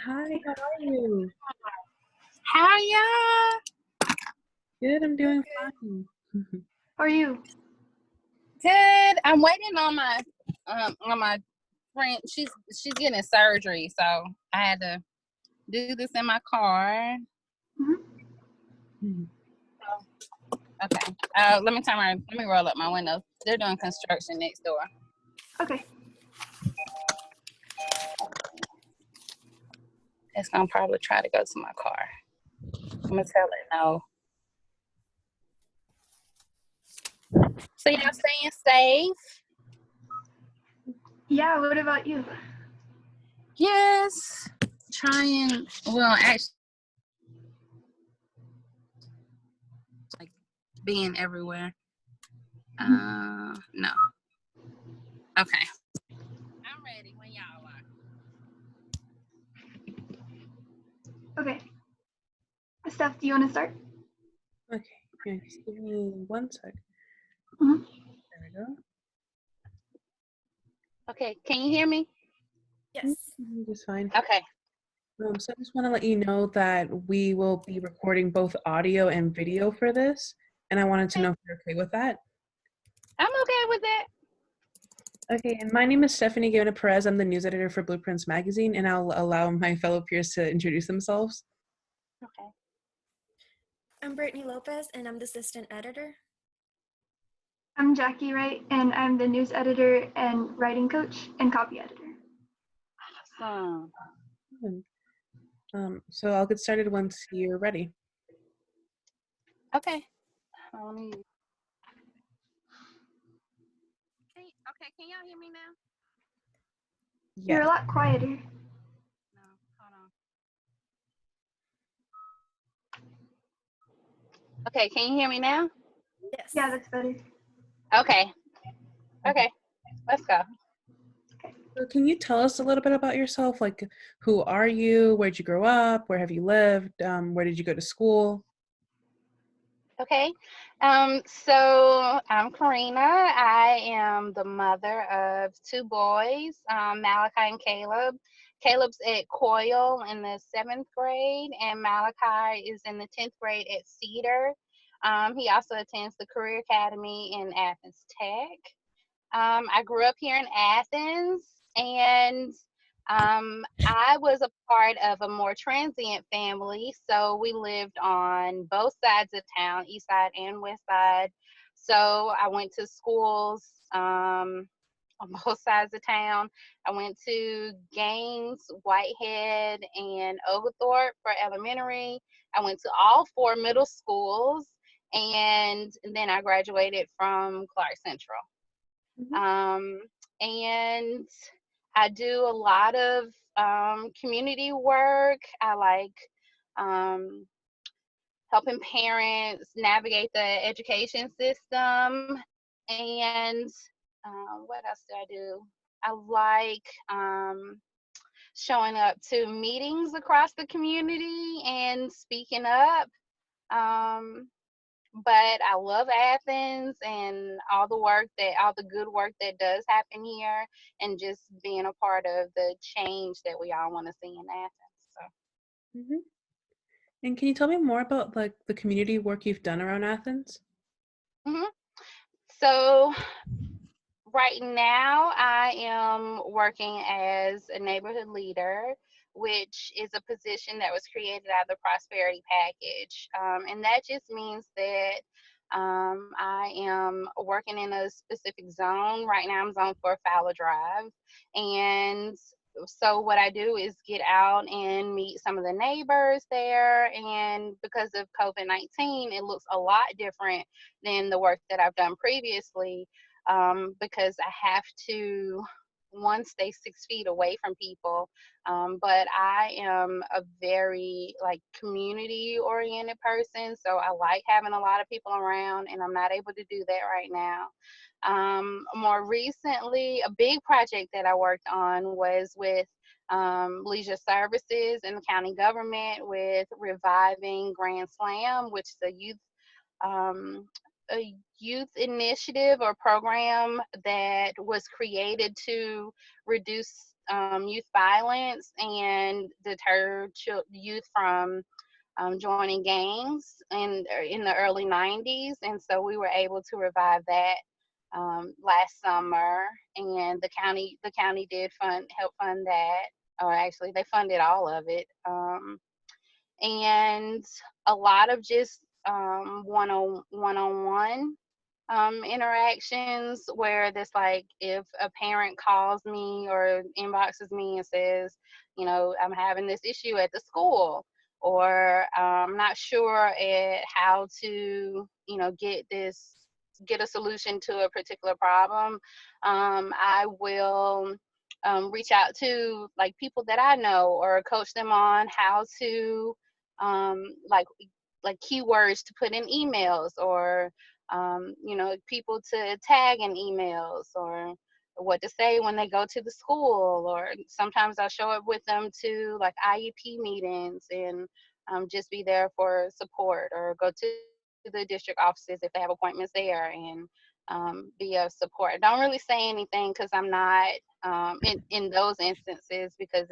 Hi, how are you? How are y'all? Good, I'm doing fine. How are you? Good. I'm waiting on my friend. She's getting surgery, so I had to do this in my car. Mhm. Okay. Let me roll up my windows. They're doing construction next door. Okay. It's gonna probably try to go to my car. I'm gonna tell it no. So y'all staying safe? Yeah, what about you? Yes. Trying. Well, actually, like being everywhere. No. Okay. I'm ready when y'all are. Okay. Steph, do you want to start? Okay, yeah, just give me 1 sec. Mhm. There we go. Okay, can you hear me? Yes. Just fine. Okay. So I just want to let you know that we will be recording both audio and video for this, and I wanted to know if you're okay with that. I'm okay with that. Okay, and my name is Stephany Gaona-Perez. I'm the news editor for Blueprints Magazine, and I'll allow my fellow peers to introduce themselves. Okay. I'm Brittany Lopez, and I'm the assistant editor. I'm Jackie Wright, and I'm the news editor and writing coach and copy editor. Awesome. So I'll get started once you're ready. Okay. Can y'all hear me now? You're a lot quieter. No, hold on. Okay, can you hear me now? Yes. Yeah, that's better. Okay. Okay, let's go. So can you tell us a little bit about yourself? Like, who are you? Where'd you grow up? Where have you lived? Where did you go to school? Okay. So I'm Kirrena. I am the mother of 2 boys, Malachi and Caleb. Caleb's at Coyle in the 7th grade, and Malachi is in the 10th grade at Cedar. He also attends the Career Academy in Athens Tech. I grew up here in Athens, and I was a part of a more transient family, so we lived on both sides of town, east side and west side. So I went to schools on both sides of town. I went to Gaines, Whitehead, and Oglethorpe for elementary. I went to all 4 middle schools, and then I graduated from Clark Central. And I do a lot of community work. I like helping parents navigate the education system. And what else do I do? I like showing up to meetings across the community and speaking up. But I love Athens and all the good work that does happen here, and just being a part of the change that we all want to see in Athens. So. And can you tell me more about like the community work you've done around Athens? So right now I am working as a neighborhood leader, which is a position that was created out of the prosperity package. And that just means that I am working in a specific zone. Right now I'm zoned for Fowler Drive. And so what I do is get out and meet some of the neighbors there. And because of COVID-19, it looks a lot different than the work that I've done previously, because I have to, one, stay 6 feet away from people. But I am a very community oriented person. So I like having a lot of people around, and I'm not able to do that right now. More recently, a big project that I worked on was with leisure services and the county government with reviving Grand Slam, which is a youth initiative or program that was created to reduce youth violence and deter youth from joining gangs in the early 90s. And so we were able to revive that last summer, and the county did help fund that, or actually they funded all of it. And a lot of just one-on-one interactions where this, like, if a parent calls me or inboxes me and says, you know, I'm having this issue at the school, or I'm not sure at how to, you know, get a solution to a particular problem, I will reach out to, like, people that I know or coach them on how to like keywords to put in emails, or you know, people to tag in emails, or what to say when they go to the school. Or sometimes I'll show up with them to, like, IEP meetings, and just be there for support, or go to the district offices if they have appointments there, and be of support. I don't really say anything because I'm not in those instances, because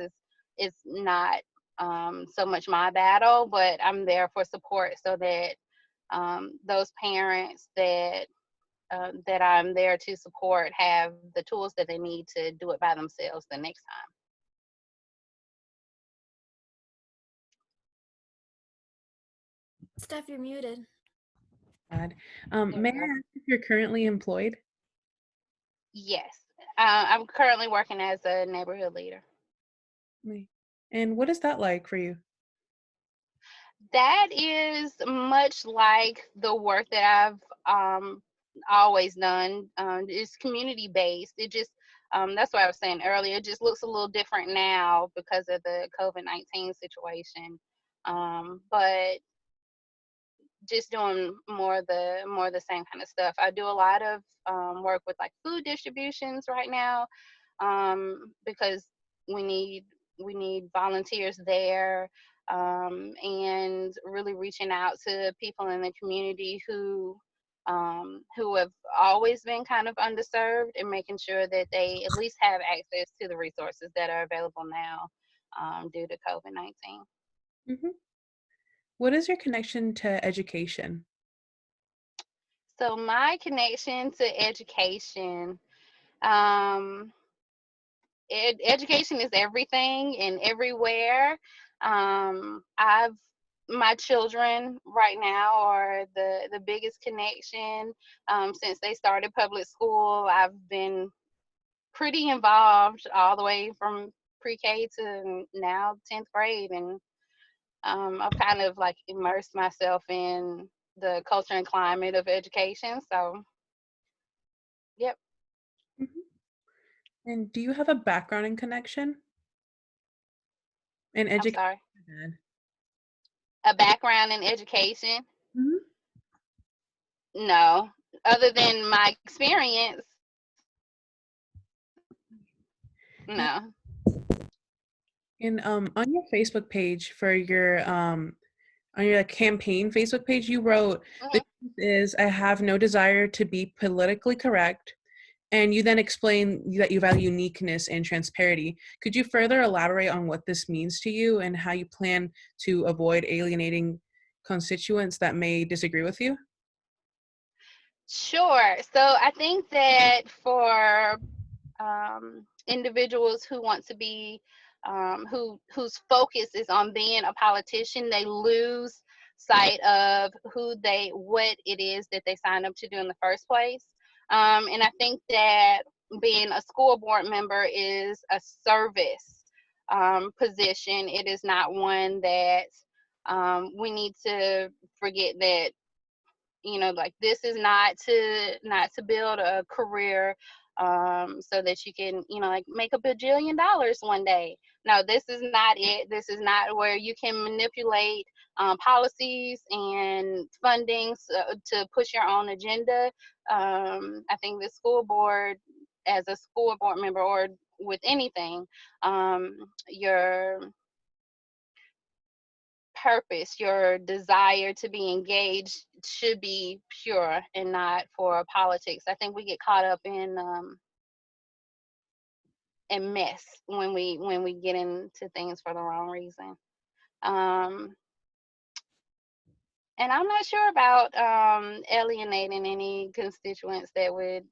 it's not so much my battle, but I'm there for support, so that those parents that I'm there to support have the tools that they need to do it by themselves the next time. Steph, you're muted. May There I we go. ask if you're currently employed? Yes, I'm currently working as a neighborhood leader. And what is that like for you? That is much like the work that I've always done. It's community based. It just that's what I was saying earlier. It just looks a little different now because of the COVID-19 situation. But just doing more of the same kind of stuff. I do a lot of work with, like, food distributions right now, because we need volunteers there, and really reaching out to people in the community who have always been kind of underserved, and making sure that they at least have access to the resources that are available now due to COVID-19. Mm-hmm. What is your connection to education? So my connection to education, um, education is everything and everywhere. I've My children right now are the biggest connection. Since they started public school, I've been pretty involved all the way from pre-K to now 10th grade, and I've kind of, like, immersed myself in the culture and climate of education. So, yep. Mhm. And do you have a background in connection? In I'm sorry. education? A background in education? Mhm. No. Other than my experience, no. And on your Facebook page for your on your campaign Facebook page, you wrote, "The Mhm. truth is, I have no desire to be politically correct." And you then explain that you value uniqueness and transparency. Could you further elaborate on what this means to you and how you plan to avoid alienating constituents that may disagree with you? Sure. So I think that for individuals who want to be, whose focus is on being a politician, they lose sight of what it is that they signed up to do in the first place. And I think that being a school board member is a service position. It is not one that we need to forget that, you know, like, this is not to build a career so that you can, you know, like, make $1 bajillion one day. No, this is not it. This is not where you can manipulate policies and fundings to push your own agenda. I think the school board, as a school board member, or with anything, your purpose, your desire to be engaged should be pure and not for politics. I think we get caught up in and mess when we get into things for the wrong reason. And I'm not sure about alienating any constituents that would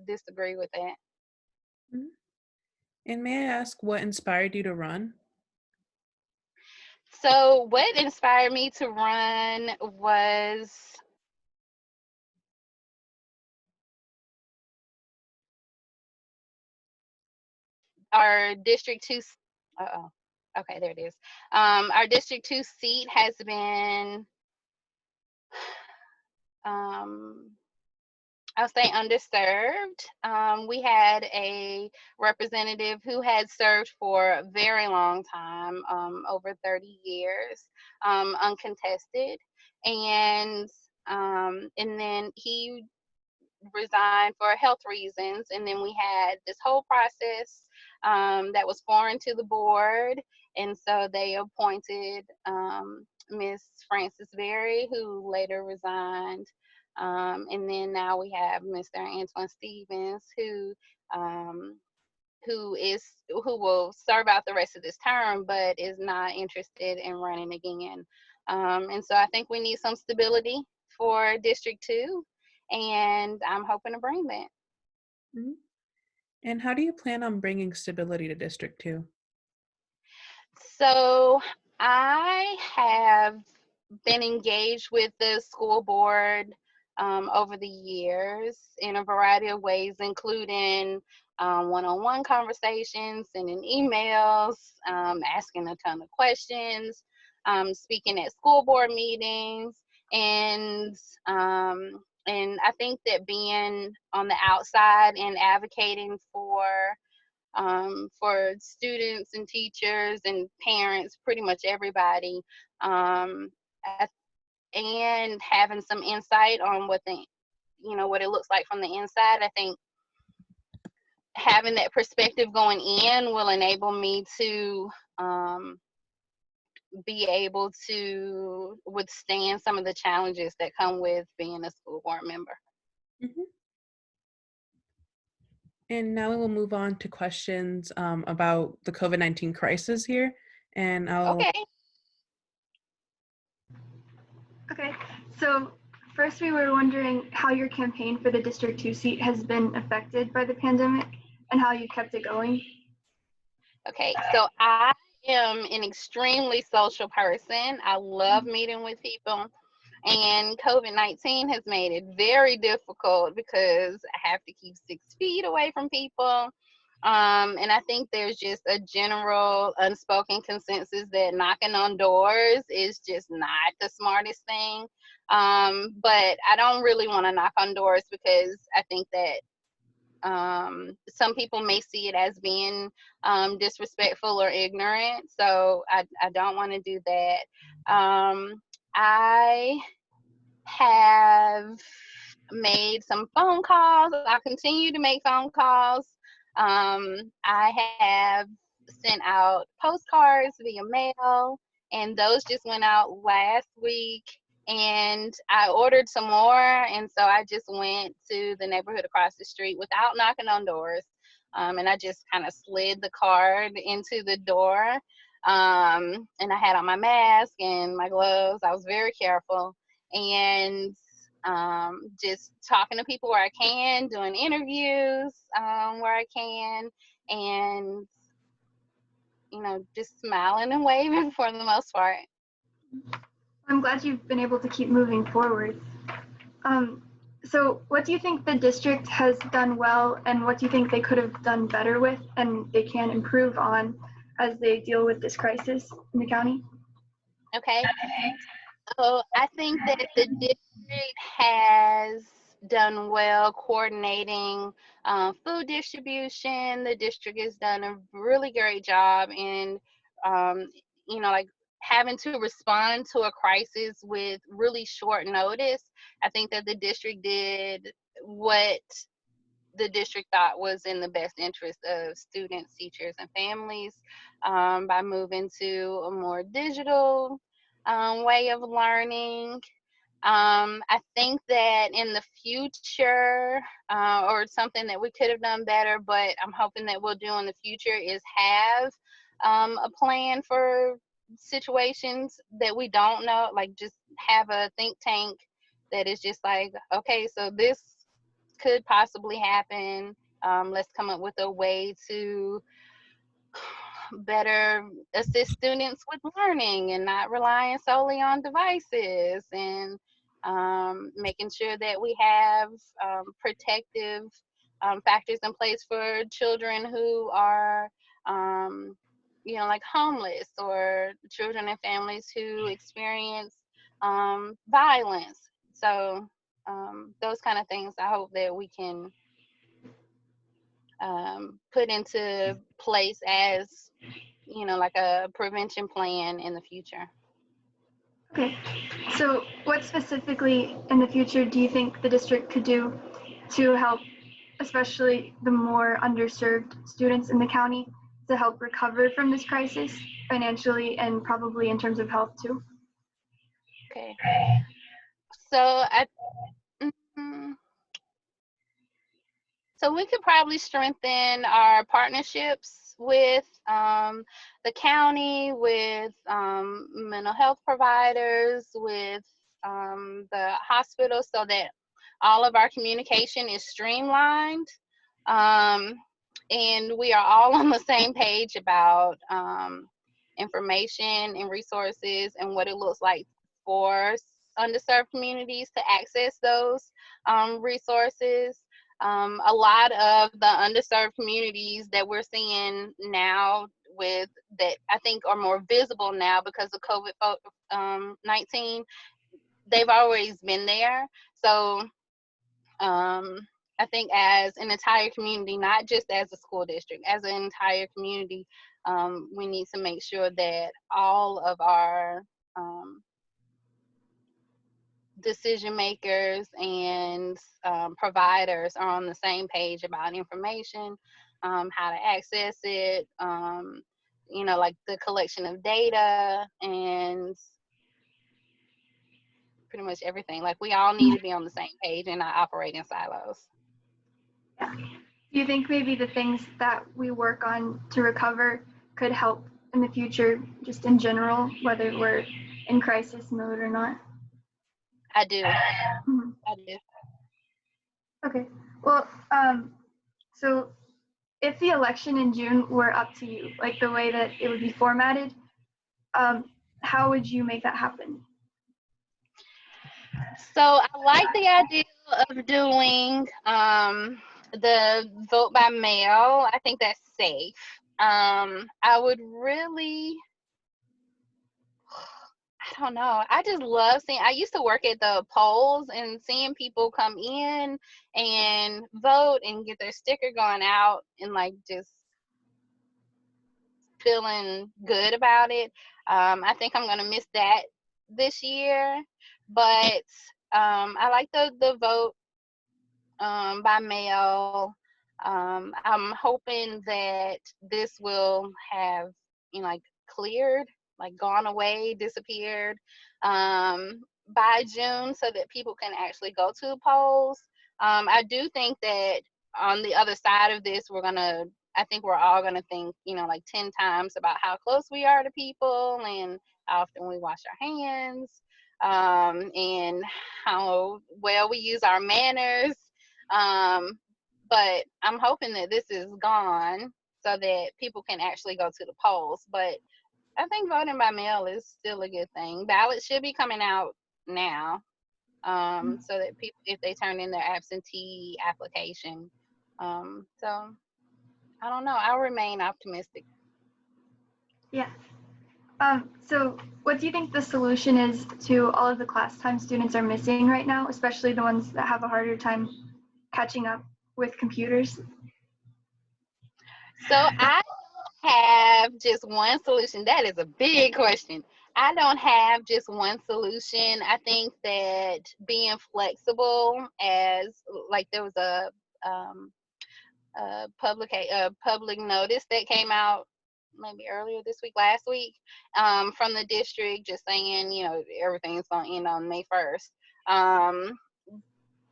disagree with that. Mhm. And may I ask what inspired you to run? So what inspired me to run was our District 2, uh-oh, okay, there it is. Our District 2 seat has been, I'll say underserved. We had a representative who had served for a very long time, over 30 years, uncontested. And then he resigned for health reasons. And then we had this whole process that was foreign to the board. And so they appointed Miss Frances Berry, who later resigned. And then now we have Mr. Antoine Stevens, who will serve out the rest of this term, but is not interested in running again. And so I think we need some stability for District 2, and I'm hoping to bring that. Mhm. And how do you plan on bringing stability to District 2? So I have been engaged with the school board over the years in a variety of ways, including one-on-one conversations, sending emails, asking a ton of questions, speaking at school board meetings, and I think that being on the outside and advocating for students and teachers and parents, pretty much everybody, um, and having some insight on what it looks like from the inside. I think having that perspective going in will enable me to be able to withstand some of the challenges that come with being a school board member. Mhm. And now we will move on to questions about the COVID-19 crisis here. And Okay. Okay, so first we were wondering how your campaign for the District 2 seat has been affected by the pandemic and how you kept it going. Okay, so I am an extremely social person. I love meeting with people, and COVID-19 has made it very difficult because I have to keep 6 feet away from people. And I think there's just a general unspoken consensus that knocking on doors is just not the smartest thing. But I don't really want to knock on doors because I think that some people may see it as being disrespectful or ignorant. So I don't want to do that. I have made some phone calls. I continue to make phone calls. I have sent out postcards via mail, and those just went out last week. And I ordered some more, and so I just went to the neighborhood across the street without knocking on doors. And I just kind of slid the card into the door. And I had on my mask and my gloves. I was very careful. And just talking to people where I can, doing interviews where I can, and just smiling and waving for the most part. I'm glad you've been able to keep moving forward. So what do you think the district has done well, and what do you think they could have done better with and they can improve on as they deal with this crisis in the county? Okay. So I think that the district has done well coordinating food distribution. The district has done a really great job in, like having to respond to a crisis with really short notice. I think that the district did what the district thought was in the best interest of students, teachers, and families by moving to a more digital way of learning. I think that in the future, or something that we could have done better, but I'm hoping that we'll do in the future, is have a plan for situations that we don't know, like just have a think tank that is just like, okay, so this could possibly happen. Let's come up with a way to better assist students with learning and not relying solely on devices, and making sure that we have protective factors in place for children who are, like homeless, or children and families who experience violence. So those kind of things I hope that we can put into place as, like a prevention plan in the future. Okay, so what specifically in the future do you think the district could do to help, especially the more underserved students in the county, to help recover from this crisis financially and probably in terms of health too? Okay. So mm, so we could probably strengthen our partnerships with the county, with mental health providers, with the hospital, so that all of our communication is streamlined. And we are all on the same page about information and resources and what it looks like for underserved communities to access those resources. A lot of the underserved communities that we're seeing now, with that I think are more visible now because of COVID-19, they've always been there. So I think as an entire community, not just as a school district, as an entire community, we need to make sure that all of our decision makers and providers are on the same page about information, how to access it, like the collection of data, and pretty much everything. Like, we all need to be on the same page and not operate in silos. Yeah. Do you think maybe the things that we work on to recover could help in the future, just in general, whether we're in crisis mode or not? I do. I do. Okay. Well, so if the election in June were up to you, like the way that it would be formatted, how would you make that happen? So I like the idea of doing the vote by mail. I think that's safe. I would really, I don't know. I just love seeing, I used to work at the polls and seeing people come in and vote and get their sticker going out and like just feeling good about it. I think I'm going to miss that this year, but I like the vote by mail. I'm hoping that this will have, like cleared, like gone away, disappeared by June, so that people can actually go to the polls. I do think that on the other side of this, I think we're all gonna think, like 10 times about how close we are to people and how often we wash our hands, and how well we use our manners. But I'm hoping that this is gone so that people can actually go to the polls. But I think voting by mail is still a good thing. Ballots should be coming out now, so that people, if they turn in their absentee application. So I don't know. I'll remain optimistic. Yeah. So what do you think the solution is to all of the class time students are missing right now, especially the ones that have a harder time catching up with computers? So I have just one solution. That is a big question. I don't have just one solution. I think that being flexible, as like there was a public notice that came out maybe earlier this week, last week, from the district, just saying, everything's going to end on May 1st. But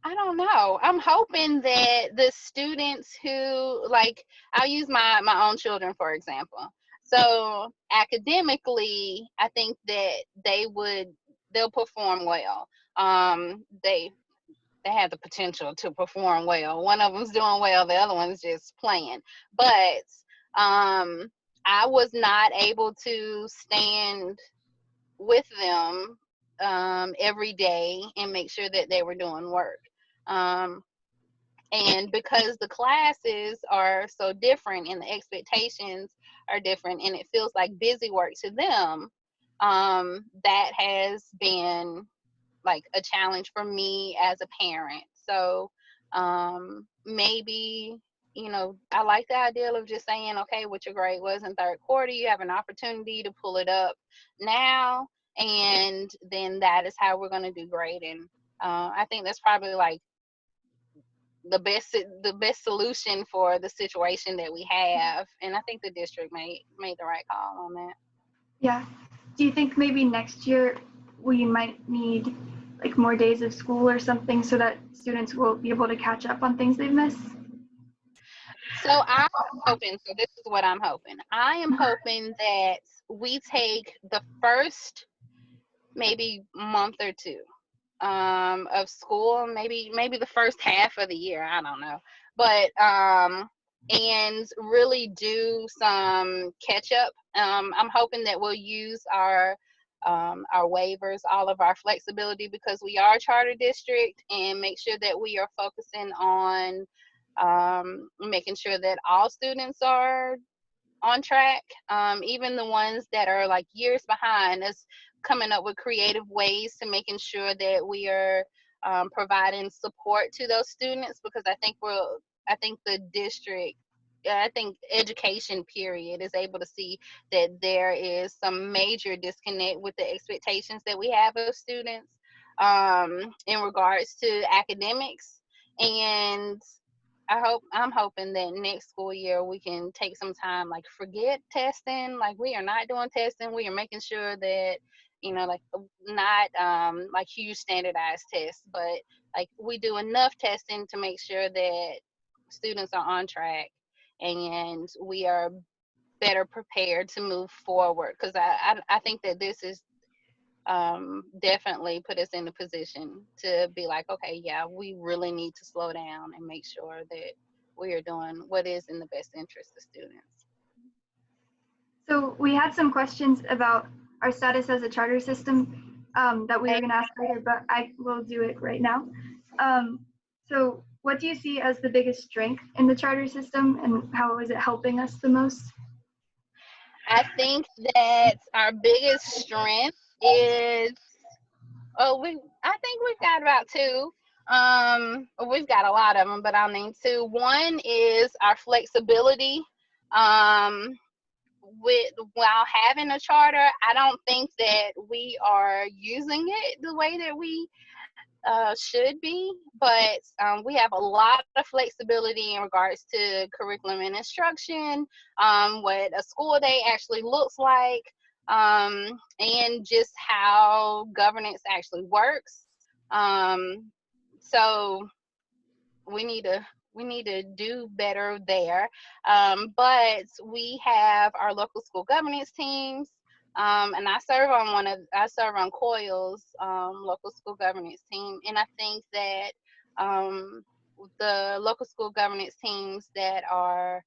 I don't know. I'm hoping that the students who, like, I'll use my own children, for example. So academically, I think that they'll perform well. They have the potential to perform well. One of them's doing well, the other one's just playing. But I was not able to stand with them every day and make sure that they were doing work. And because the classes are so different and the expectations are different and it feels like busy work to them, that has been like a challenge for me as a parent. So maybe, I like the idea of just saying, okay, what your grade was in third quarter, you have an opportunity to pull it up now, and then that is how we're going to do grading. I think that's probably like the best solution for the situation that we have, and I think the district made the right call on that. Yeah. Do you think maybe next year we might need like more days of school or something so that students will be able to catch up on things they've missed? So I'm hoping, so this is what I'm hoping. I am hoping that we take the first maybe month or two of school, maybe the first half of the year, I don't know, but and really do some catch up. I'm hoping that we'll use our waivers, all of our flexibility, because we are a charter district, and make sure that we are focusing on making sure that all students are on track, even the ones that are like years behind us, coming up with creative ways to making sure that we are providing support to those students, because I think the district, I think education period is able to see that there is some major disconnect with the expectations that we have of students in regards to academics. And I'm hoping that next school year we can take some time, like forget testing, like we are not doing testing. We are making sure that, like not like huge standardized tests, but like we do enough testing to make sure that students are on track and we are better prepared to move forward. Because I think that this is definitely put us in a position to be like, okay, yeah, we really need to slow down and make sure that we are doing what is in the best interest of students. So we had some questions about our status as a charter system that we were going to ask later, but I will do it right now. So what do you see as the biggest strength in the charter system, and how is it helping us the most? I think that our biggest strength is, I think we've got about two. We've got a lot of them, but I'll name two. One is our flexibility. While having a charter, I don't think that we are using it the way that we should be, but we have a lot of flexibility in regards to curriculum and instruction, what a school day actually looks like, and just how governance actually works. So we need to do better there. But we have our local school governance teams. And I serve on COIL's local school governance team, and I think that the local school governance teams that are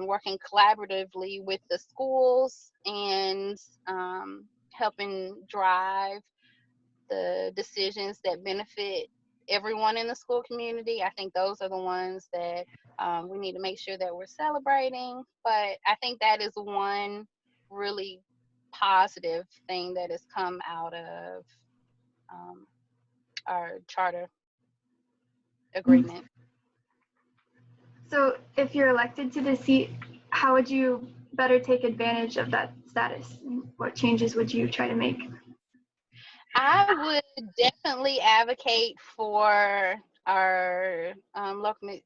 working collaboratively with the schools and helping drive the decisions that benefit everyone in the school community, I think those are the ones that we need to make sure that we're celebrating. But I think that is one really positive thing that has come out of our charter agreement. So if you're elected to the seat, how would you better take advantage of that status? What changes would you try to make? I would definitely advocate for our local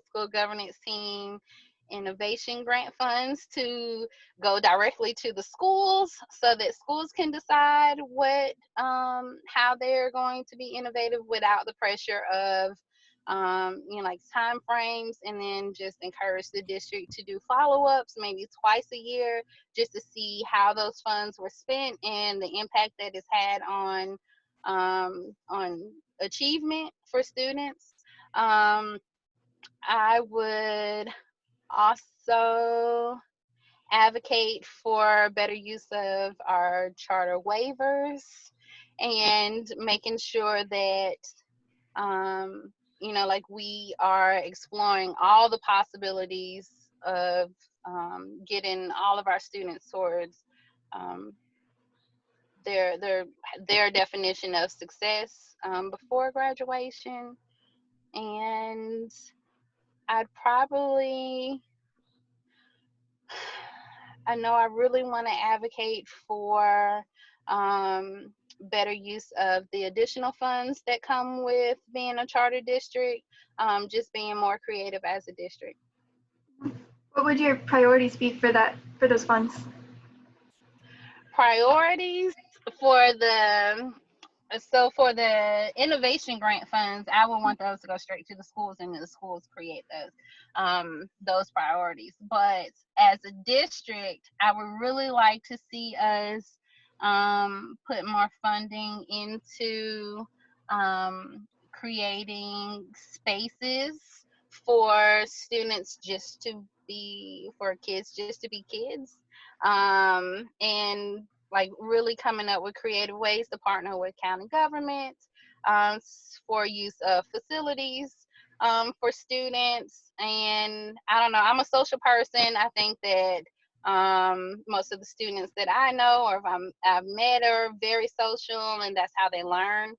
school governance team innovation grant funds to go directly to the schools so that schools can decide what how they're going to be innovative without the pressure of like time frames, and then just encourage the district to do follow-ups maybe twice a year just to see how those funds were spent and the impact that it's had on achievement for students. I would also advocate for better use of our charter waivers and making sure that like we are exploring all the possibilities of getting all of our students towards um, their definition of success before graduation. And I'd probably, I know I really want to advocate for better use of the additional funds that come with being a charter district, just being more creative as a district. What would your priorities be for those funds? Priorities for the innovation grant funds, I would want those to go straight to the schools and the schools create those priorities. But as a district, I would really like to see us put more funding into creating spaces for students for kids just to be kids, and like really coming up with creative ways to partner with county government for use of facilities for students. And I don't know, I'm a social person. I think that most of the students that I know or I've met are very social, and that's how they learn.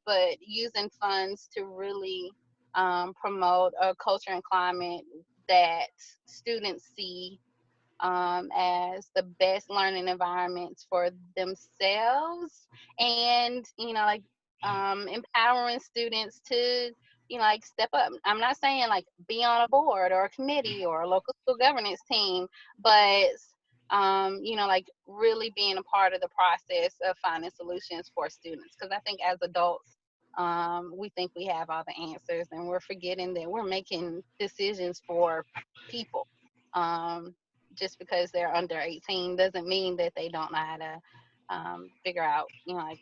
But using funds to really promote a culture and climate that students see as the best learning environments for themselves, and like empowering students to like step up. I'm not saying like be on a board or a committee or a local school governance team, but like really being a part of the process of finding solutions for students, because I think as adults we think we have all the answers, and we're forgetting that we're making decisions for people. Just because they're under 18 doesn't mean that they don't know how to figure out, like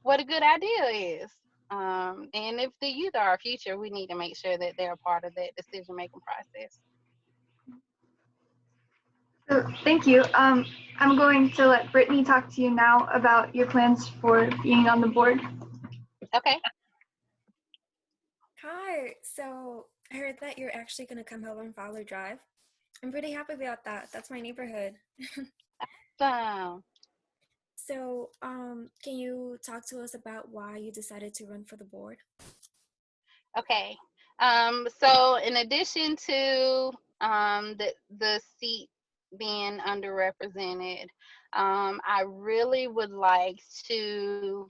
what a good idea is. And if the youth are our future, we need to make sure that they're a part of that decision-making process. So thank you. I'm going to let Brittany talk to you now about your plans for being on the board. Okay. Hi. So I heard that you're actually going to come help on Fowler Drive. I'm pretty happy about that. That's my neighborhood. So can you talk to us about why you decided to run for the board? Okay. So in addition to the seat being underrepresented, I really would like to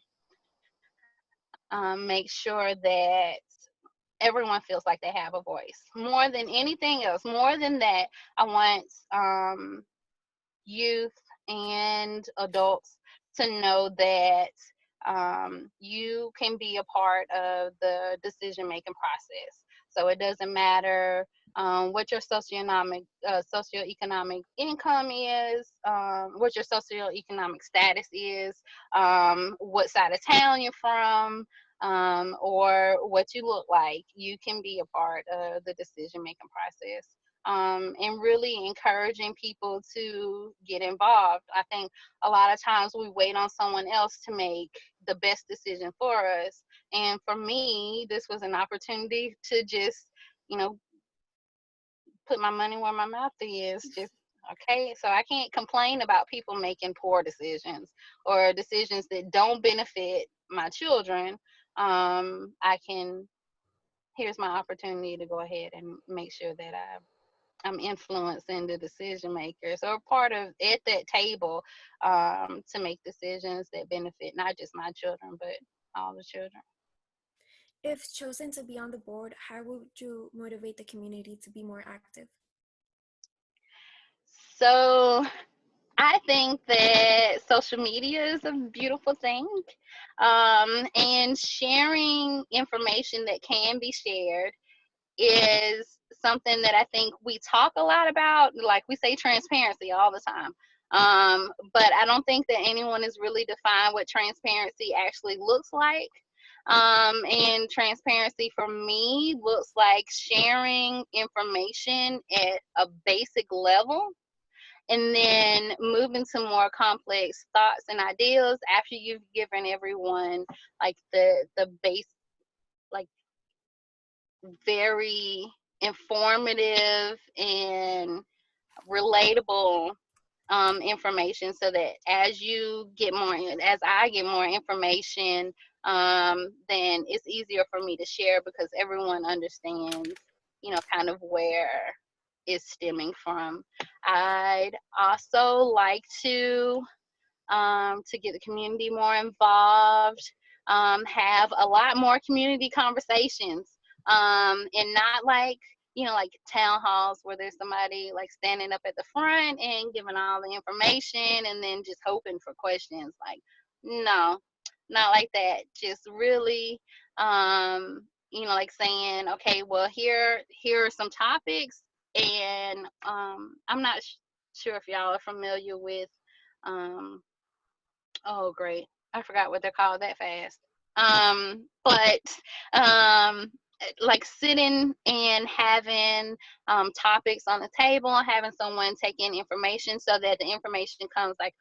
make sure that everyone feels like they have a voice. More than anything else, more than that, I want youth and adults to know that you can be a part of the decision-making process. So it doesn't matter what your socioeconomic income is, what your socioeconomic status is, what side of town you're from, or what you look like. You can be a part of the decision-making process. And really encouraging people to get involved. I think a lot of times we wait on someone else to make the best decision for us. And for me, this was an opportunity to just, put my money where my mouth is. Just okay. So I can't complain about people making poor decisions or decisions that don't benefit my children. Here's my opportunity to go ahead and make sure that I'm influencing the decision makers or part of at that table to make decisions that benefit not just my children, but all the children. If chosen to be on the board, how would you motivate the community to be more active? So I think that social media is a beautiful thing, and sharing information that can be shared is something that I think we talk a lot about. Like, we say transparency all the time, but I don't think that anyone has really defined what transparency actually looks like. And transparency for me looks like sharing information at a basic level, and then moving to more complex thoughts and ideas after you've given everyone like the base, like, very informative and relatable information, so that as I get more information, then it's easier for me to share, because everyone understands, kind of where it's stemming from. I'd also like to get the community more involved, have a lot more community conversations, and not like, like town halls where there's somebody like standing up at the front and giving all the information and then just hoping for questions. Like, no, not like that. Just really, like saying, okay, well, here are some topics, and I'm not sure if y'all are familiar with, oh, great, I forgot what they're called that fast. But like sitting and having topics on the table, having someone take in information so that the information comes like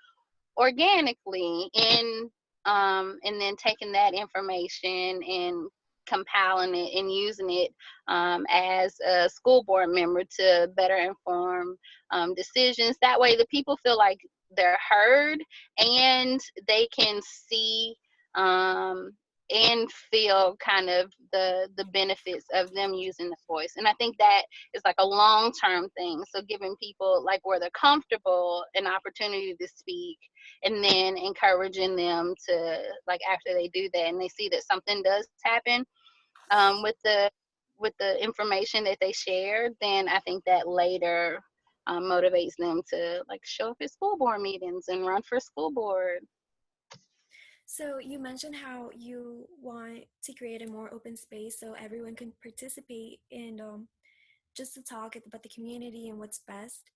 organically in, and then taking that information and compiling it and using it as a school board member to better inform decisions. That way the people feel like they're heard, and they can see and feel kind of the benefits of them using the voice. And I think that is like a long-term thing. So giving people, like, where they're comfortable, an opportunity to speak, and then encouraging them to, like, after they do that and they see that something does happen with the information that they shared, then I think that later motivates them to, like, show up at school board meetings and run for school board. So you mentioned how you want to create a more open space so everyone can participate and just to talk about the community and what's best.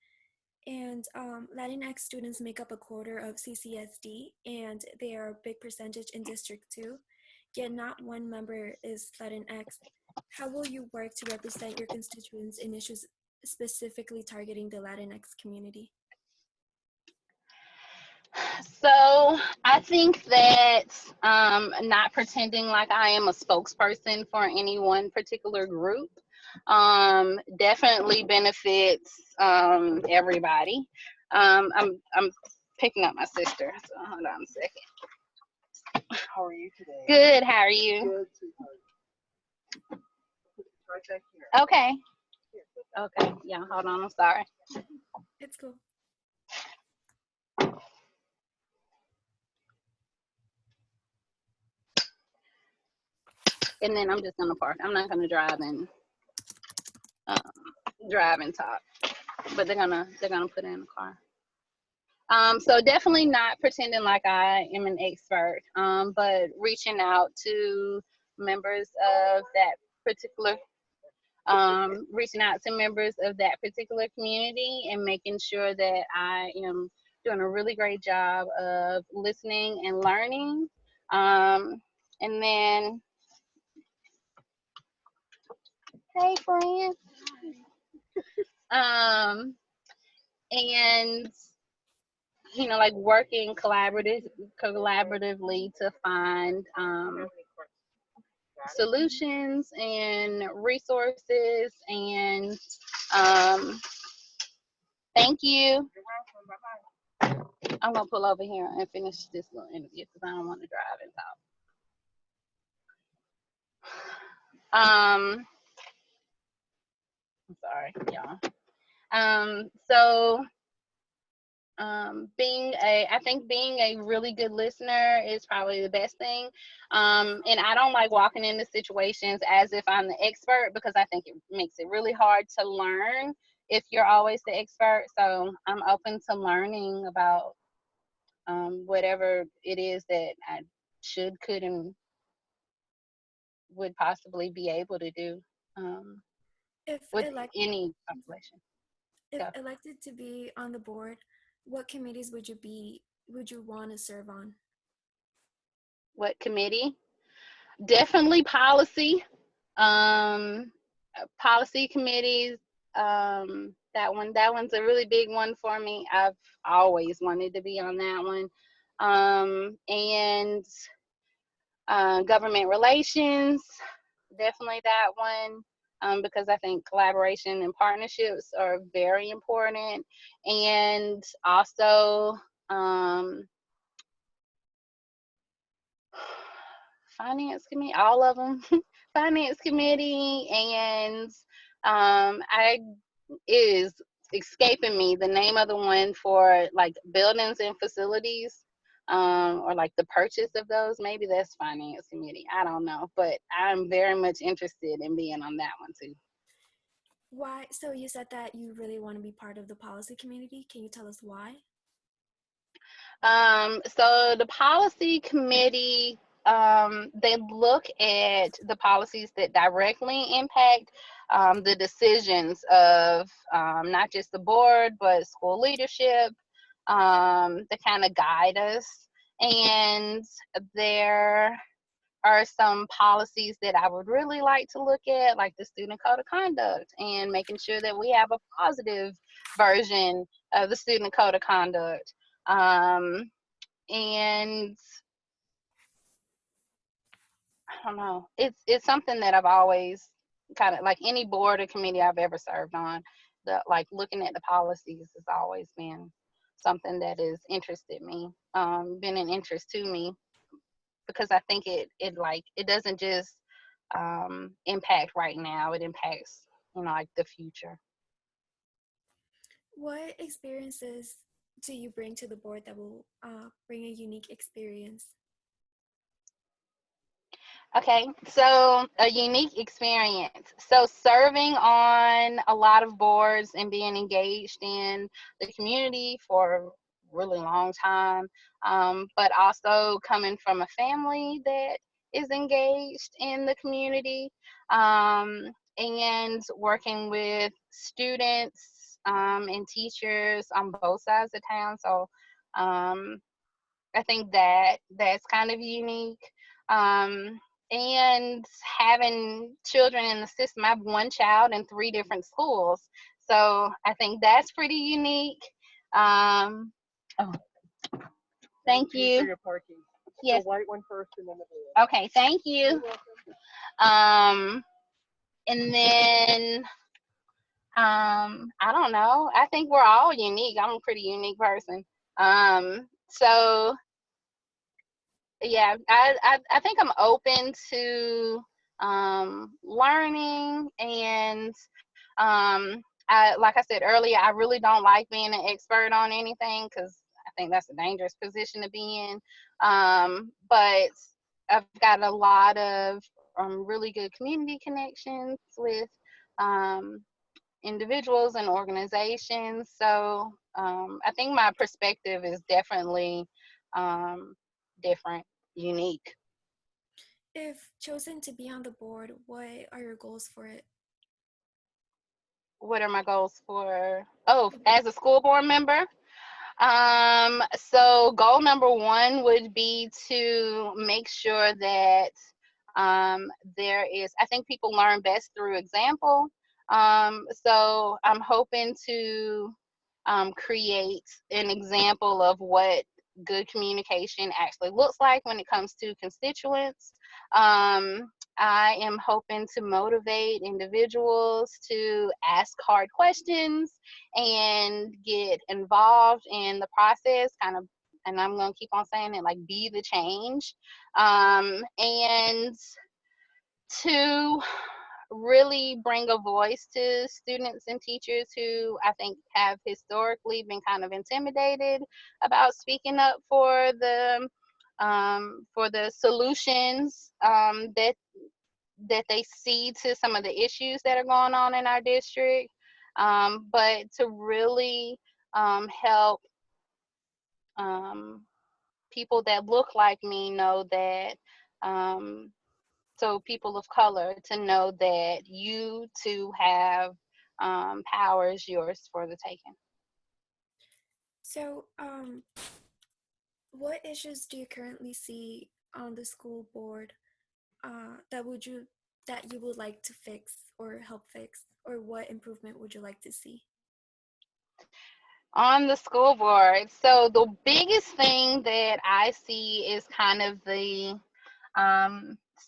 And Latinx students make up a quarter of CCSD, and they are a big percentage in District 2, yet not one member is Latinx. How will you work to represent your constituents in issues specifically targeting the Latinx community? So I think that not pretending like I am a spokesperson for any one particular group definitely benefits everybody. I'm picking up my sister, so hold on a second. How are you today? Good. How are you? Good, sweetheart. Right back here. Okay. Okay. Yeah. Hold on. I'm sorry. It's cool. And then I'm just gonna park. I'm not gonna drive and talk, but they're gonna put it in the car. So definitely not pretending like I am an expert, but reaching out to members of that particular community and making sure that I am doing a really great job of listening and learning, and then, hey friend, and like working collaboratively to find solutions and resources. And thank you. I'm gonna pull over here and finish this little interview because I don't want to drive and talk. I'm sorry, y'all. So I think being a really good listener is probably the best thing. And I don't like walking into situations as if I'm the expert, because I think it makes it really hard to learn if you're always the expert. So I'm open to learning about whatever it is that I should, could, and would possibly be able to do If with elected, any population. if So, elected to be on the board, what committees would you want to serve on? what committee? Definitely policy. Policy committees. That one's a really big one for me. I've always wanted to be on that one. And government relations, definitely that one. Because I think collaboration and partnerships are very important. And also finance committee, all of them. Finance committee, and I is escaping me the name of the one for like buildings and facilities, or like the purchase of those. Maybe that's finance committee. I don't know, but I'm very much interested in being on that one too. Why? So you said that you really want to be part of the policy community. Can you tell us why? So the policy committee, they look at the policies that directly impact the decisions of not just the board, but school leadership, to kind of guide us. And there are some policies that I would really like to look at, like the student code of conduct, and making sure that we have a positive version of the student code of conduct. And I don't know, it's something that I've always kind of like, any board or committee I've ever served on, the like looking at the policies has always been something that has interested me, been an interest to me, because I think it doesn't just impact right now, it impacts, like the future. What experiences do you bring to the board that will bring a unique experience? Okay, so a unique experience. So serving on a lot of boards and being engaged in the community for a really long time, but also coming from a family that is engaged in the community, and working with students and teachers on both sides of town. So I think that that's kind of unique. Um, and having children in the system, I have one child in 3 different schools. So I think that's pretty unique. Oh, thank you. For your parking. Yes. The white one first and then the blue. Okay, thank you. You're welcome. And then, I don't know. I think we're all unique. I'm a pretty unique person. So yeah, I think I'm open to learning, and like I said earlier, I really don't like being an expert on anything, because I think that's a dangerous position to be in. But I've got a lot of really good community connections with individuals and organizations. So I think my perspective is definitely different, unique. If chosen to be on the board, what are your goals for it? What are my goals for, as a school board member? So goal number 1 would be to make sure that I think people learn best through example. So I'm hoping to create an example of what good communication actually looks like when it comes to constituents. I am hoping to motivate individuals to ask hard questions and get involved in the process, and I'm going to keep on saying it, like, be the change. And to really bring a voice to students and teachers who I think have historically been kind of intimidated about speaking up for the solutions that they see to some of the issues that are going on in our district. but to really help people that look like me know that, so people of color to know that you too have power is yours for the taking. So, what issues do you currently see on the school board that you would like to fix or help fix, or what improvement would you like to see? On the school board, so the biggest thing that I see is kind of the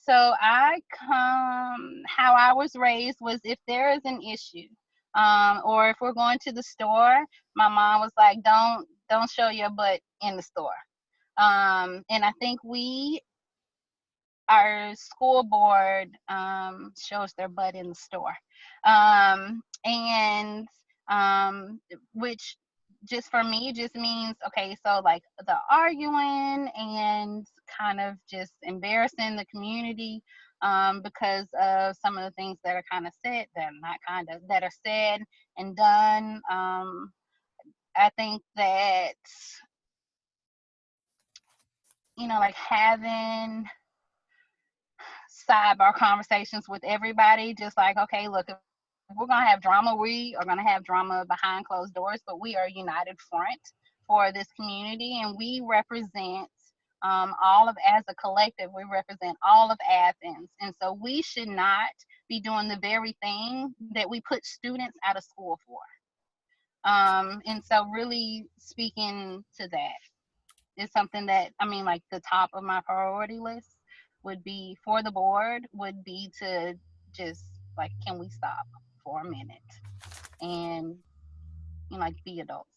so I come, how I was raised was if there is an issue, or if we're going to the store, my mom was like, don't show your butt in the store. And I think our school board shows their butt in the store, and which just for me just means, okay, so like the arguing and kind of just embarrassing the community, because of some of the things that are kind of said, that are not kind of, that are said and done. I think that, like having sidebar conversations with everybody, just like, okay, look, if we're going to have drama, we are going to have drama behind closed doors, but we are a united front for this community, and we represent as a collective, we represent all of Athens. And so we should not be doing the very thing that we put students out of school for. And so really speaking to that is something that, like the top of my priority list would be for the board, would be to just like, can we stop for a minute and like be adults?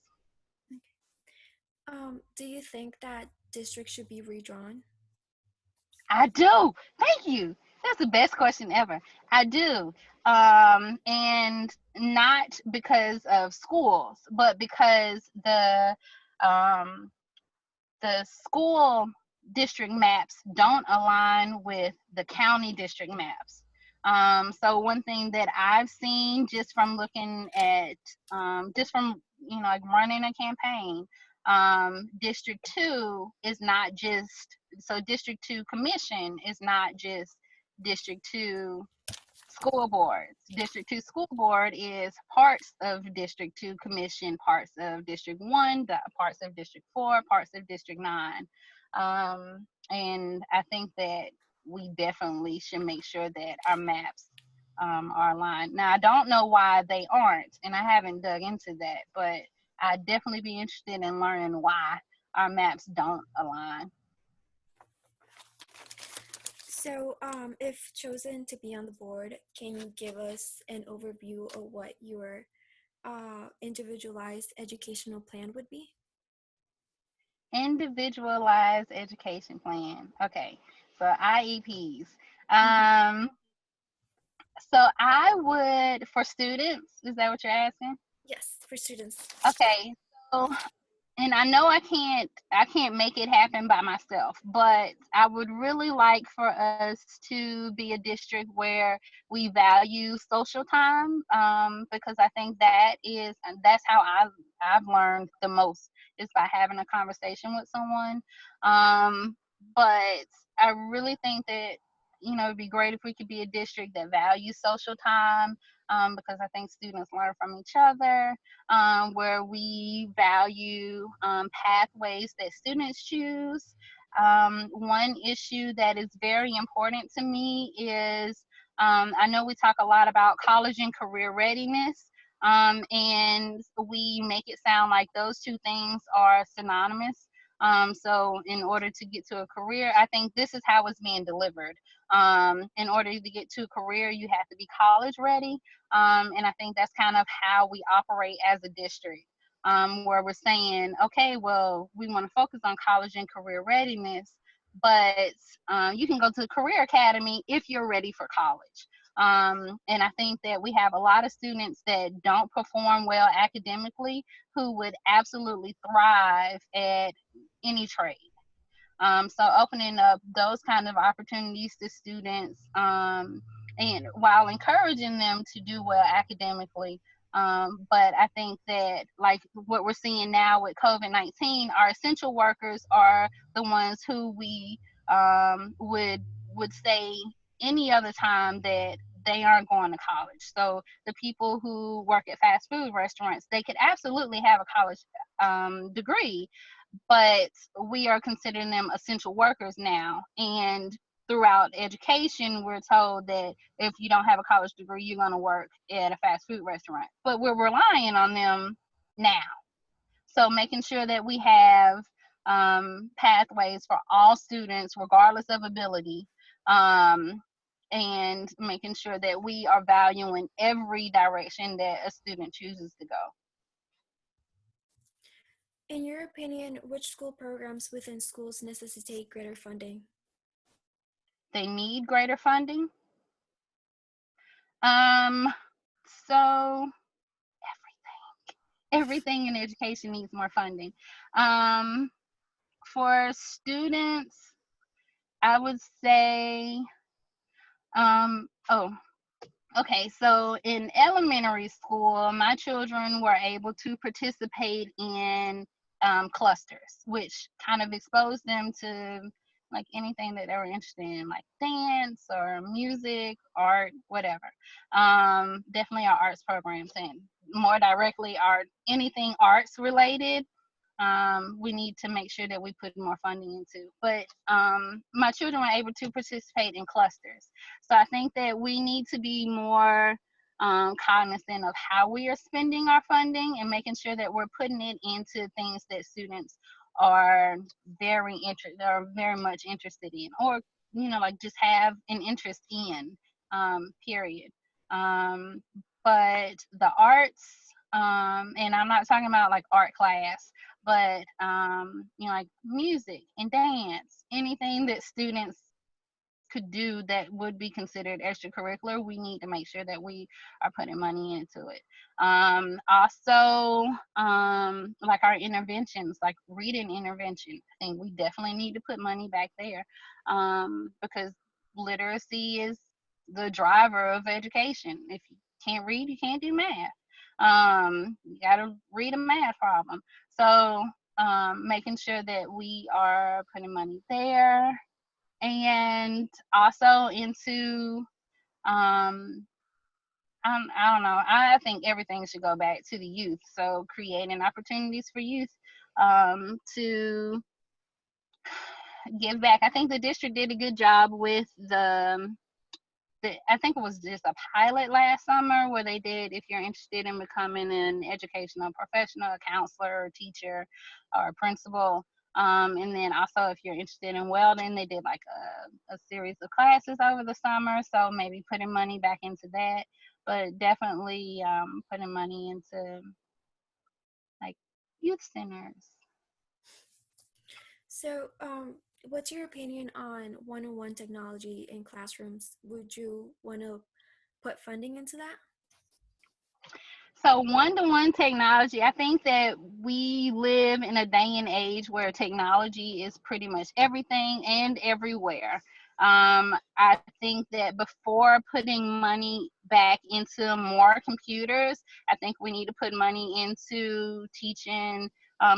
Do you think that districts should be redrawn? I do. Thank you. That's the best question ever. I do. And not because of schools, but because the school district maps don't align with the county district maps. So one thing that I've seen just from looking at, just from, like running a campaign, District 2 is not just, so District 2 Commission is not just District 2 school boards. District 2 school board is parts of District 2 commission, parts of District 1, parts of District 4, parts of District 9. And I think that we definitely should make sure that our maps are aligned. Now, I don't know why they aren't, and I haven't dug into that, but I'd definitely be interested in learning why our maps don't align. So, if chosen to be on the board, can you give us an overview of what your individualized educational plan would be? Individualized education plan. Okay, so IEPs. So I would, for students, is that what you're asking? Yes, for students. Okay, so, and I know I can't make it happen by myself, but I would really like for us to be a district where we value social time, because I think that's how I've learned the most, is by having a conversation with someone. But I really think that, it'd be great if we could be a district that values social time, because I think students learn from each other, where we value pathways that students choose. One issue that is very important to me is, I know we talk a lot about college and career readiness, and we make it sound like those two things are synonymous. So in order to get to a career, I think this is how it's being delivered. In order to get to a career, you have to be college ready. And I think that's kind of how we operate as a district, where we're saying, okay, well, we want to focus on college and career readiness, but you can go to the career academy if you're ready for college. And I think that we have a lot of students that don't perform well academically who would absolutely thrive at any trade. So opening up those kind of opportunities to students, and while encouraging them to do well academically, But I think that like what we're seeing now with COVID-19, our essential workers are the ones who we would say any other time that they aren't going to college. So the people who work at fast food restaurants, they could absolutely have a college degree, but we are considering them essential workers now. And throughout education, we're told that if you don't have a college degree, you're going to work at a fast food restaurant. But we're relying on them now. So making sure that we have pathways for all students, regardless of ability, and making sure that we are valuing every direction that a student chooses to go. In your opinion, which school programs within schools necessitate greater funding? They need greater funding. So everything in education needs more funding. For students, I would say, okay, so in elementary school, my children were able to participate in clusters, which kind of exposed them to like anything that they were interested in, like dance or music, art, whatever. Definitely our arts programs, and more directly anything arts related. We need to make sure that we put more funding into. But my children were able to participate in clusters. So I think that we need to be more cognizant of how we are spending our funding and making sure that we're putting it into things that students are very much interested in, or like just have an interest in, period. But the arts, and I'm not talking about like art class, but like music and dance, anything that students could do that would be considered extracurricular, we need to make sure that we are putting money into it. Also, like our interventions, like reading intervention, I think we definitely need to put money back there, because literacy is the driver of education. If you can't read, you can't do math. You got to read a math problem. So making sure that we are putting money there, and also into I don't know, I think everything should go back to the youth. So creating opportunities for youth to give back. I think the district did a good job with I think it was just a pilot last summer where they did, if you're interested in becoming an educational professional, a counselor, or teacher, or a principal. And then also if you're interested in welding, they did like a series of classes over the summer. So maybe putting money back into that, but definitely putting money into like youth centers. So, what's your opinion on one-on-one technology in classrooms? Would you want to put funding into that? So one-to-one technology, I think that we live in a day and age where technology is pretty much everything and everywhere. I think that before putting money back into more computers, I think we need to put money into teaching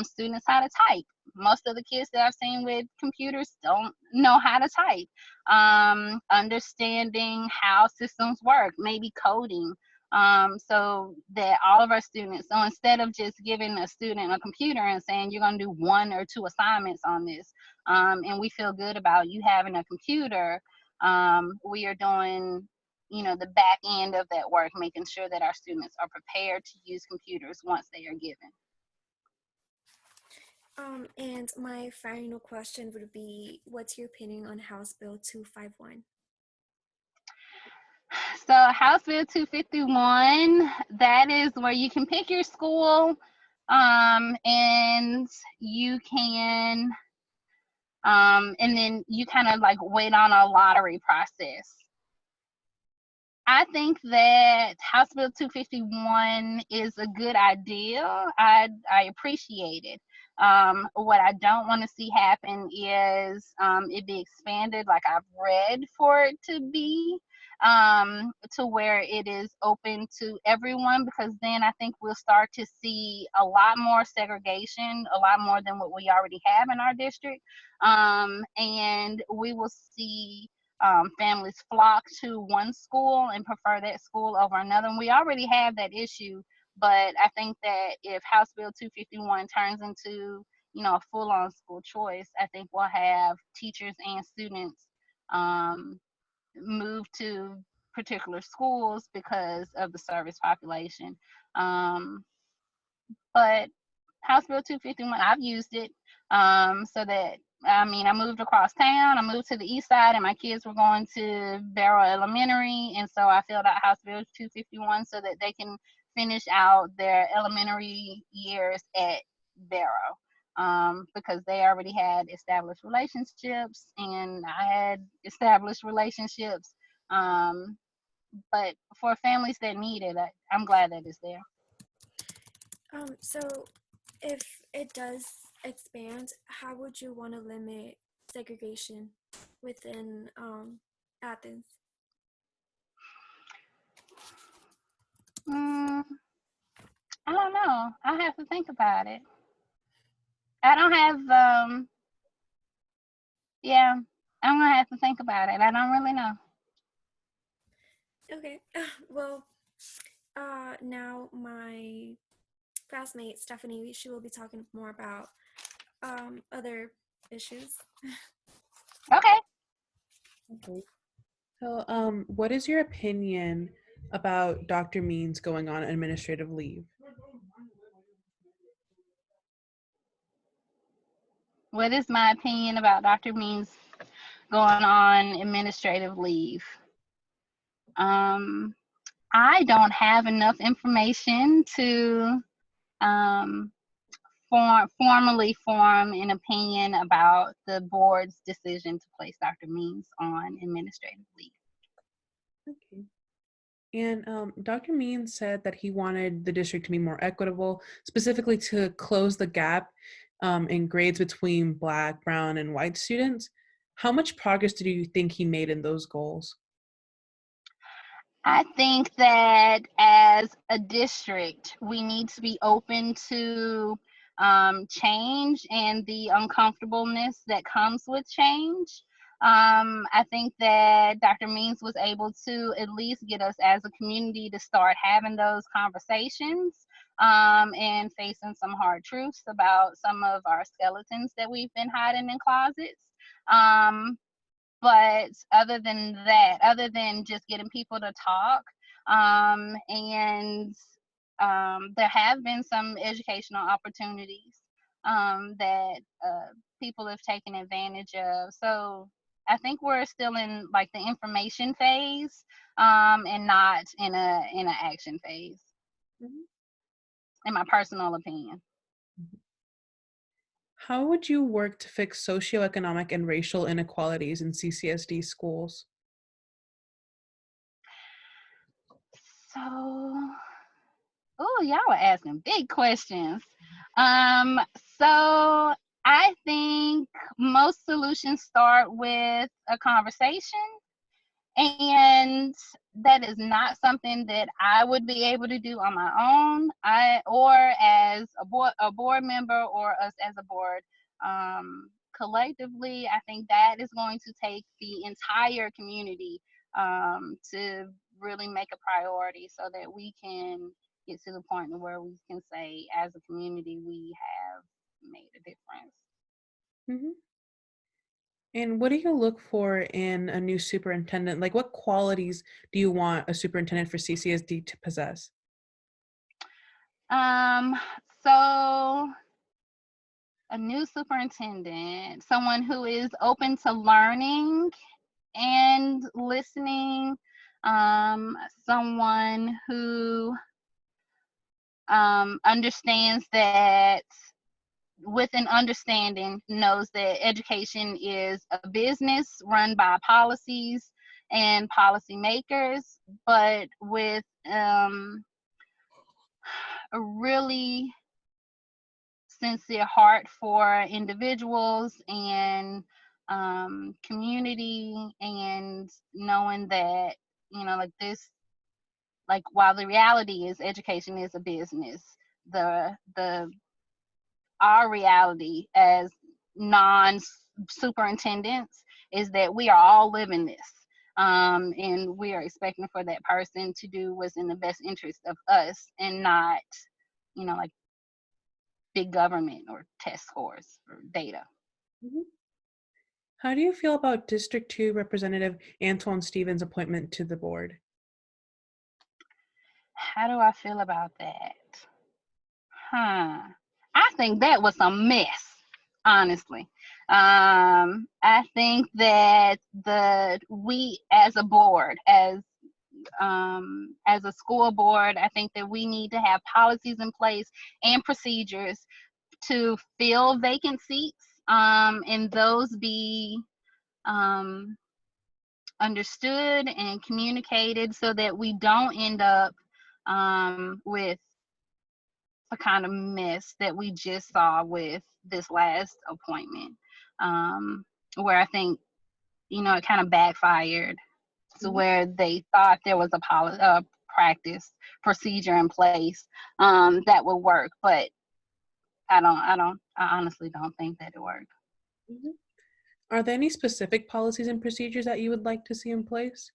students how to type. Most of the kids that I've seen with computers don't know how to type. Understanding how systems work, maybe coding. So that all of our students, so instead of just giving a student a computer and saying you're going to do 1 or 2 assignments on this, and we feel good about you having a computer, we are doing the back end of that work, making sure that our students are prepared to use computers once they are given. And my final question would be, what's your opinion on House Bill 251? So House Bill 251, that is where you can pick your school, and you can, and then you kind of like wait on a lottery process. I think that House Bill 251 is a good idea. I appreciate it. What I don't want to see happen is it be expanded like I've read for it to be. to where it is open to everyone, because then I think we'll start to see a lot more segregation, a lot more than what we already have in our district. And we will see families flock to one school and prefer that school over another. And we already have that issue, but I think that if House Bill 251 turns into, you know, a full-on school choice, I think we'll have teachers and students move to particular schools because of the service population. But House Bill 251, I've used it so that, I mean, I moved across town, I moved to the east side, and my kids were going to Barrow Elementary, and so I filled out House Bill 251 so that they can finish out their elementary years at Barrow, because they already had established relationships, and I had established relationships. But for families that need it, I'm glad that it's there. So if it does expand, how would you want to limit segregation within Athens? I don't know. I have to think about it. I don't have, yeah, I'm gonna have to think about it. I don't really know. Okay, well, now my classmate Stephany, she will be talking more about other issues. Okay. Okay. So, what is your opinion about Dr. Means going on administrative leave? What is my opinion about Dr. Means going on administrative leave? I don't have enough information to formally form an opinion about the board's decision to place Dr. Means on administrative leave. Okay. And Dr. Means said that he wanted the district to be more equitable, specifically to close the gap in grades between Black, brown, and white students. How much progress do you think he made in those goals? I think that as a district, we need to be open to change and the uncomfortableness that comes with change. I think that Dr. Means was able to at least get us as a community to start having those conversations and facing some hard truths about some of our skeletons that we've been hiding in closets. But other than that, other than just getting people to talk, and there have been some educational opportunities that people have taken advantage of. So I think we're still in like the information phase and not in an action phase, in my personal opinion. How would you work to fix socioeconomic and racial inequalities in CCSD schools? So, oh, y'all are asking big questions. So I think most solutions start with a conversation, and that is not something that I would be able to do on my own. Or as a board member, or us as a board. Collectively, I think that is going to take the entire community to really make a priority so that we can get to the point where we can say, as a community, we have made a difference. Mm-hmm. And what do you look for in a new superintendent? Like, what qualities do you want a superintendent for CCSD to possess? So a new superintendent, someone who is open to learning and listening, someone who understands that, with an understanding, knows that education is a business run by policies and policymakers, but with a really sincere heart for individuals and community, and knowing that like this, like, while the reality is education is a business, our reality as non-superintendents is that we are all living this. And we are expecting for that person to do what's in the best interest of us and not, like big government or test scores or data. Mhm. How do you feel about District 2 Representative Antoine Stevens' appointment to the board? How do I feel about that? I think that was a mess, honestly. I think that we as a board, as a school board, I think that we need to have policies in place and procedures to fill vacant seats, and those be understood and communicated so that we don't end up with the kind of mess that we just saw with this last appointment, where I think, it kind of backfired to where they thought there was a practice procedure in place that would work, but I honestly don't think that it worked. Mhm. Are there any specific policies and procedures that you would like to see in place?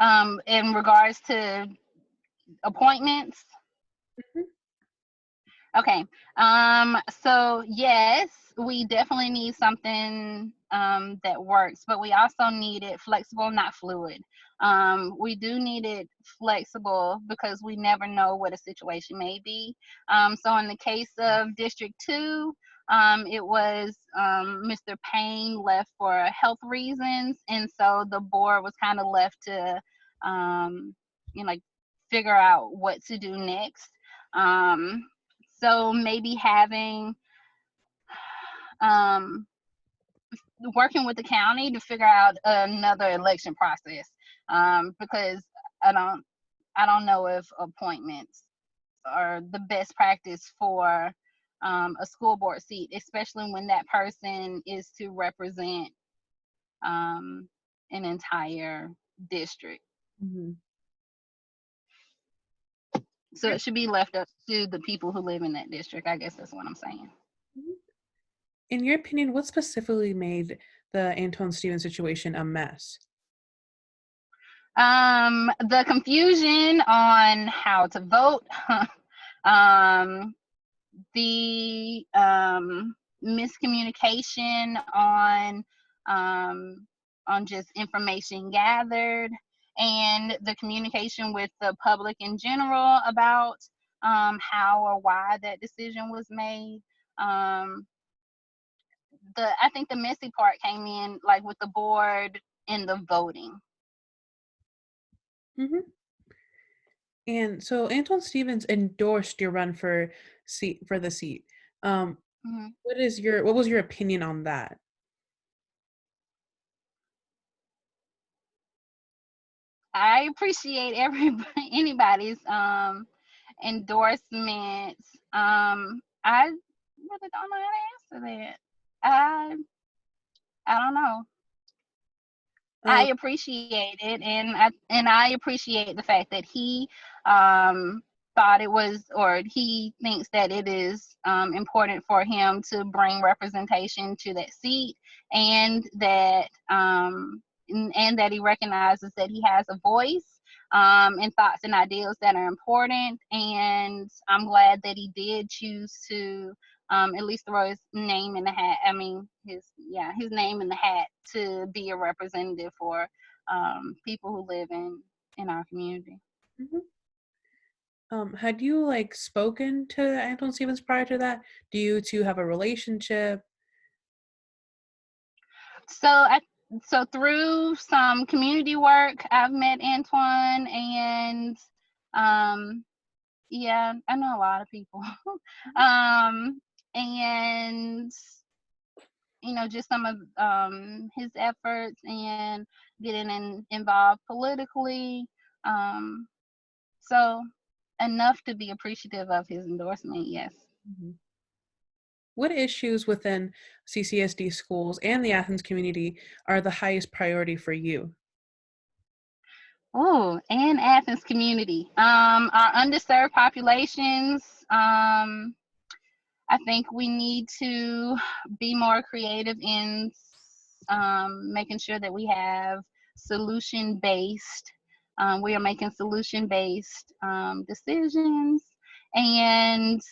In regards to appointments. Mhm. Okay. So yes, we definitely need something that works, but we also need it flexible, not fluid. We do need it flexible because we never know what a situation may be. So in the case of District 2, it was Mr. Payne left for health reasons, and so the board was kind of left to, like, figure out what to do next. So maybe having working with the county to figure out another election process, because I don't know if appointments are the best practice for a school board seat, especially when that person is to represent an entire district. Mhm. So it should be left up to the people who live in that district. I guess that's what I'm saying. In your opinion, what specifically made the Antoine Stevens situation a mess? The confusion on how to vote, the miscommunication on just information gathered, and the communication with the public in general about how or why that decision was made. I think the messy part came in, like, with the board and the voting. Mm-hmm. And so Antoine Stevens endorsed your run for the seat. Mm-hmm. What was your opinion on that? I appreciate anybody's endorsements. I really don't know how to answer that. I don't know. I appreciate it, and I appreciate the fact that he thought it was, or he thinks that it is important for him to bring representation to that seat, and that he recognizes that he has a voice and thoughts and ideals that are important. And I'm glad that he did choose to at least throw his name in the hat. I mean, his name in the hat to be a representative for people who live in our community. Mm-hmm. Had you spoken to Antoine Stevens prior to that? Do you two have a relationship? So through some community work, I've met Antoine, and yeah, I know a lot of people. And just some of his efforts and getting involved politically. So enough to be appreciative of his endorsement, yes. Mm-hmm. What issues within CCSD schools and the Athens community are the highest priority for you? Oh, and Athens community. Our underserved populations. I think we need to be more creative in making sure that we have solution-based. We are making solution-based decisions, and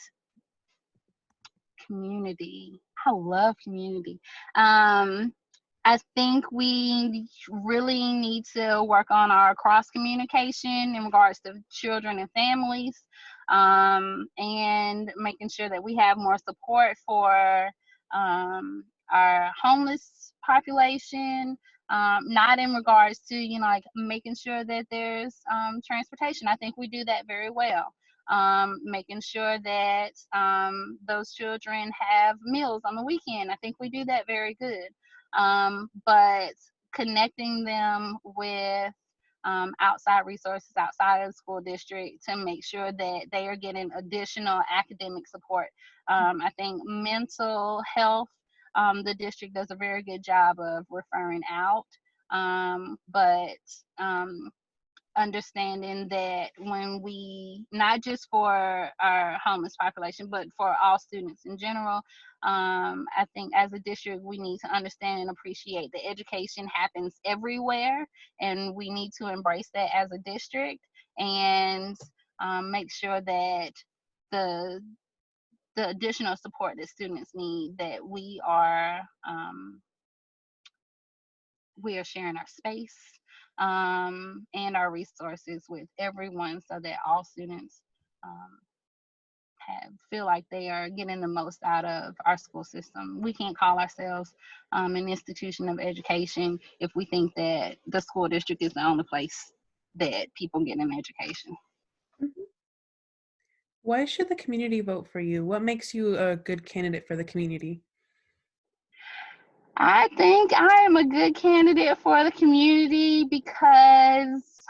community. I love community. I think we really need to work on our cross communication in regards to children and families, and making sure that we have more support for our homeless population. Not in regards to, like making sure that there's transportation. I think we do that very well. Making sure that those children have meals on the weekend. I think we do that very good. But connecting them with outside resources outside of the school district to make sure that they are getting additional academic support. I think mental health, the district does a very good job of referring out, but understanding that when we, not just for our homeless population, but for all students in general, I think as a district, we need to understand and appreciate that education happens everywhere, and we need to embrace that as a district, and make sure that the additional support that students need, that we are sharing our space and our resources with everyone, so that all students feel like they are getting the most out of our school system. We can't call ourselves an institution of education if we think that the school district is the only place that people get an education. Mhm. Why should the community vote for you? What makes you a good candidate for the community? I think I am a good candidate for the community because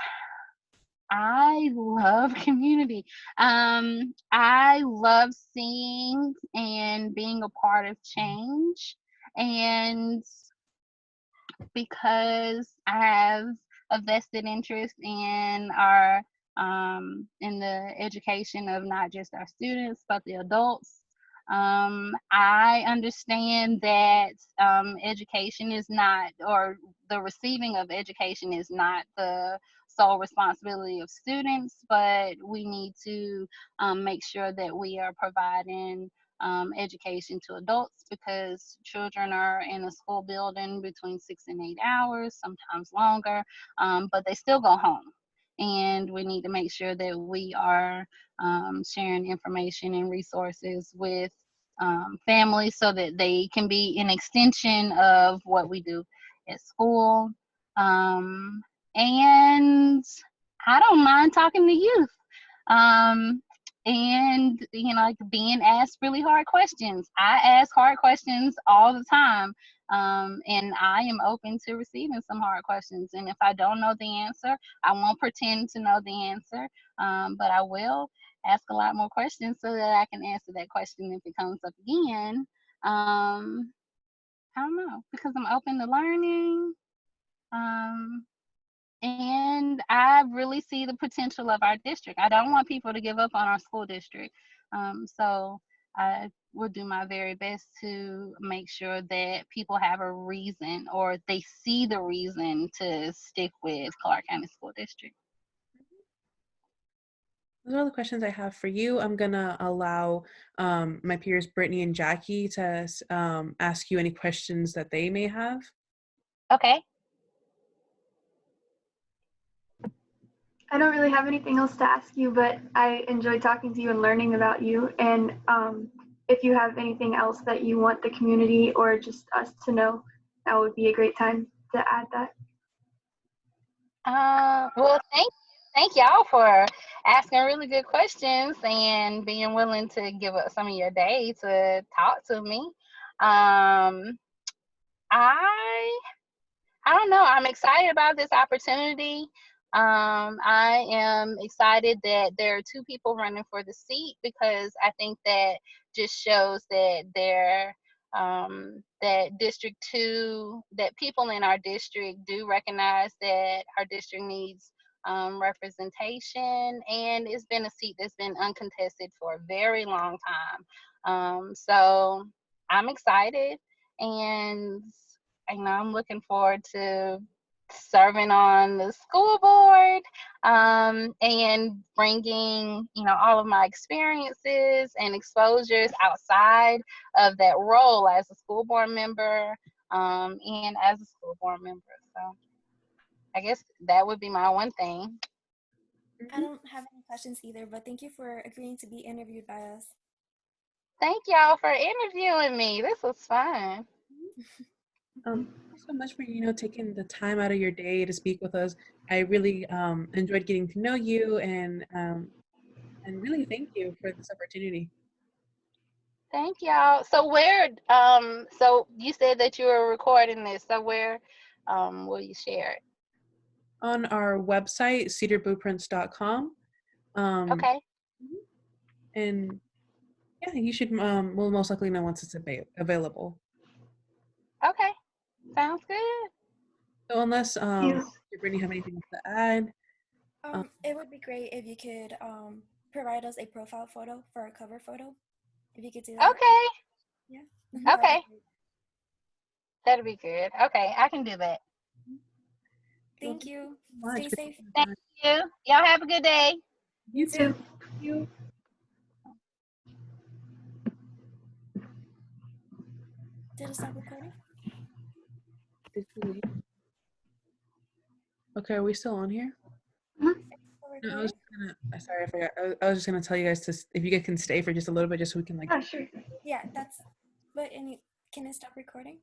I love community. I love seeing and being a part of change, and because I have a vested interest in our in the education of not just our students but the adults. I understand that education is not, or the receiving of education is not the sole responsibility of students, but we need to make sure that we are providing education to adults, because children are in a school building between 6 and 8 hours, sometimes longer, but they still go home. And we need to make sure that we are sharing information and resources with families, so that they can be an extension of what we do at school. And I don't mind talking to youth. And like being asked really hard questions. I ask hard questions all the time, and I am open to receiving some hard questions. And if I don't know the answer, I won't pretend to know the answer, but I will ask a lot more questions so that I can answer that question if it comes up again. I don't know, because I'm open to learning. And I really see the potential of our district. I don't want people to give up on our school district. So I will do my very best to make sure that people have a reason, or they see the reason to stick with Clark County School District. Those are all the questions I have for you. I'm gonna allow my peers Brittany and Jackie to ask you any questions that they may have. Okay. I don't really have anything else to ask you, but I enjoyed talking to you and learning about you. And if you have anything else that you want the community or just us to know, that would be a great time to add that. Well, thank y'all for asking really good questions and being willing to give up some of your day to talk to me. I don't know. I'm excited about this opportunity. I am excited that there are two people running for the seat, because I think that just shows that that District 2, that people in our district do recognize that our district needs representation, and it's been a seat that's been uncontested for a very long time. So I'm excited, and I'm looking forward to serving on the school board, and bringing all of my experiences and exposures outside of that role as a school board member, and as a school board member. So I guess that would be my one thing. I don't have any questions either, but thank you for agreeing to be interviewed by us. Thank y'all for interviewing me. This was fun. Thank you so much for taking the time out of your day to speak with us. I really enjoyed getting to know you, and really thank you for this opportunity. Thank y'all. So where so you said that you were recording this, so where will you share it? On our website, cedarblueprints.com. Okay. And yeah, you should we'll most likely know once it's available. Okay. Sounds good. So unless Yes. Brittany have anything else to add. It would be great if you could provide us a profile photo for a cover photo. If you could do that. Okay. Yeah. Okay. That'll be good. Okay, I can do that. Thank you. Much Stay for safe. taking the Thank time. you. Y'all have a good day. You too. too. Thank you. Did it stop recording? Did you leave? Okay, are we still on here? Mhm. No, I was gonna. Sorry, I forgot. I was just gonna tell you guys to, if you guys can stay for just a little bit, just so we can Oh, sure. Yeah, that's. But can it stop recording?